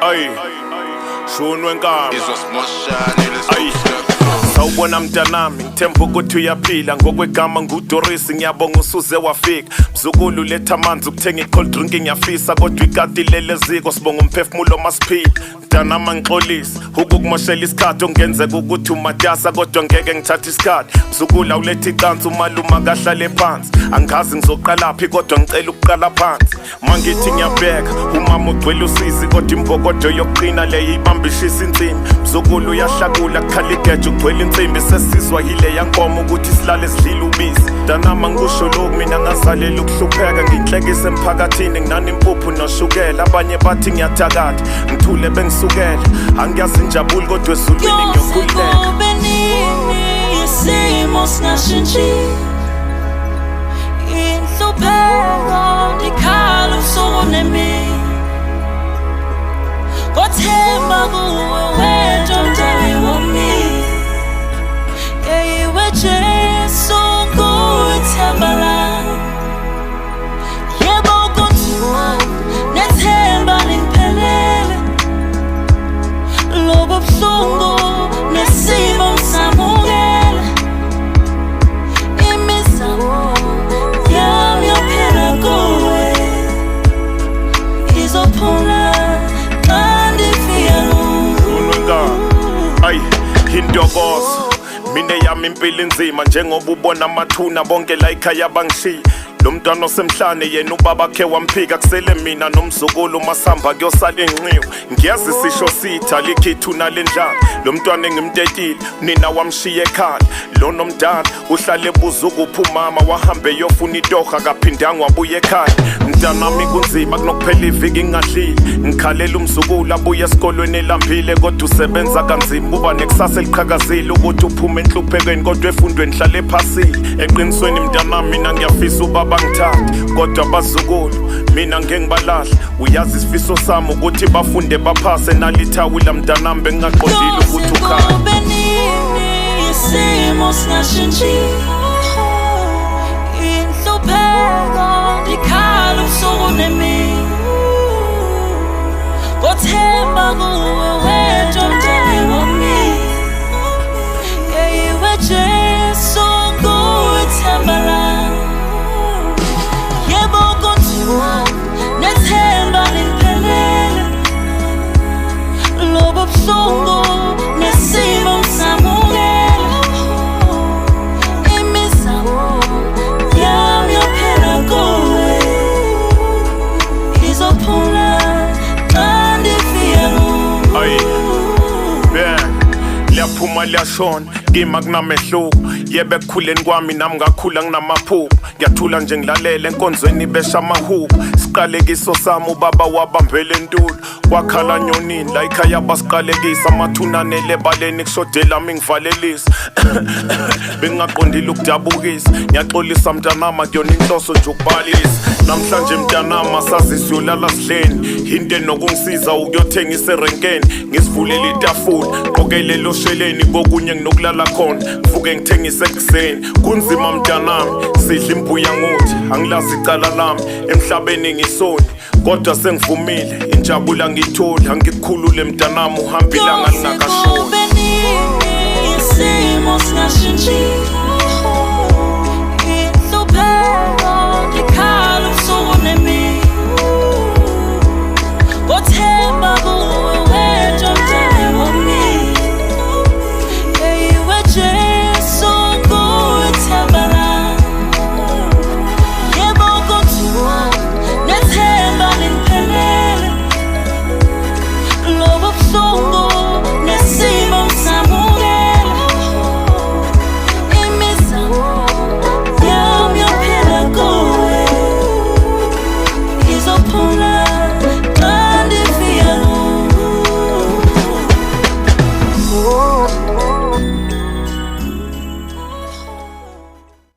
Ay, shunwe nkama Ay, sawubona mntanami ngithemba ukuthi uyaphila ngokwegama nguDorisi ngiyabonga usuze wafika mzukulu letha amanzi ukuthenga i-cold drink ngiyafisa kodwa ikati lele ziko sibonga umphefumulo masiphila mntanami ngixolisa ukukumoshela isikhathi ongenzeka ukuthi umatasa kodwa ngeke ngithathe isikhathi mzukulu awuletha icansi umaluma kahlale phansi angazi ngizoqalaphi kodwa ngicela ukuqala phansi mangithi ngiyabheka umama ugcwele usizi kodwa imbokodo yokuqina le ibambishisa insimbi mzukulu uyahlakula kukhala igeja ugcwele insimbi sesizwa yile yankomo ukuthi silale sidlile ubisi mntanami angikusho lokhu mina ngazalela ukuhlupheka nginhlekisa emphakathini nginani impuphu noshukela abanye bathi ngiyathakatha ngithule bengisukela angiyazi injabulo kodwa ezulwini ngiyokhululeka isimo singashintshi inhlupheko ndikhala ubusuku nemini ngothemba kuwe wedwa mdali wami yeyiwe Jesu nguthemba lami yebo kunzima nethemba liphelele lobo buhlungu nesimo samukela imizamo yami yophela kuwe izophula Ay, intokozo mine yami impilo inzima njengoba ubona amathuna bonke la ekhaya bangishiya lo mntwana osemhlane yena ubaba khe wamphika kusele mina nomzukulu masamba kuyosala inqiwe ngiyazi sisho sithi alikhithuna lendlala lo mntwana engimtetile nina wamshiya ekhaya lo nomdala uhlale ebuza ukuphi umama wahambe yofuna itoha kaphindanga wabuya ekhaya mntanami kunzima kunokuphela iviki ngingadlile ngikhalela umzukulu abuye esikolweni elambile kodwa usebenza kanzima uba nekusasa eliqhakazile ukuthi uphume enhluphekweni kodwa efundweni hlale ephasile eqinisweni mntanami mina ngiyafisa ubaba bangithandi kodwa bazukulu mina ngeke ngibalahla uyazi isifiso sami ukuthi bafunde baphase nalithawula mntanami bengaqondile ukuthi ukhaya isimo singashintshi inhlupheko ndikhala ubusuku nemini ngothemba kuwe wedwa mdali wami yeyiwe Jesu nguthemba lami yebo kunzima nethemba liphelele lobo buhlungu nesimo samukela imizamo yami yophela kuwe izophula xa ndifika kuwe Ay, liyaphuma liyashona kima kunamehluko yebe ekukhuleni kwami nami ngakhula nginamaphupho ngiyathula nje ngilalela enkonzweni besha amahubo siqalekiso sami ubaba wabambele entulo wakhala nyonini la ekhaya basiqalekisa amathunane lebaleni kushodela ami ngivalelisa bengaqondile ukudabukisa ngiyaxolisa mntanami kuyona inhloso nje ukubalisa namhlanje mntanami asazisi uyolala sidleni into enokungisiza ukuyothengisa erenkeni ngisivulele itafula qokelele osheleni kokunye nginokulala khona ngivuke ngithengise ekuseni kunzima mntanami sidla imbuya ngothi angilazi icala lami emhlabeni ngisoni kodwa sengivumile injabulo ngithola angikukhulule mntanami uhamba ilanga lingakashoni isimo singashintshi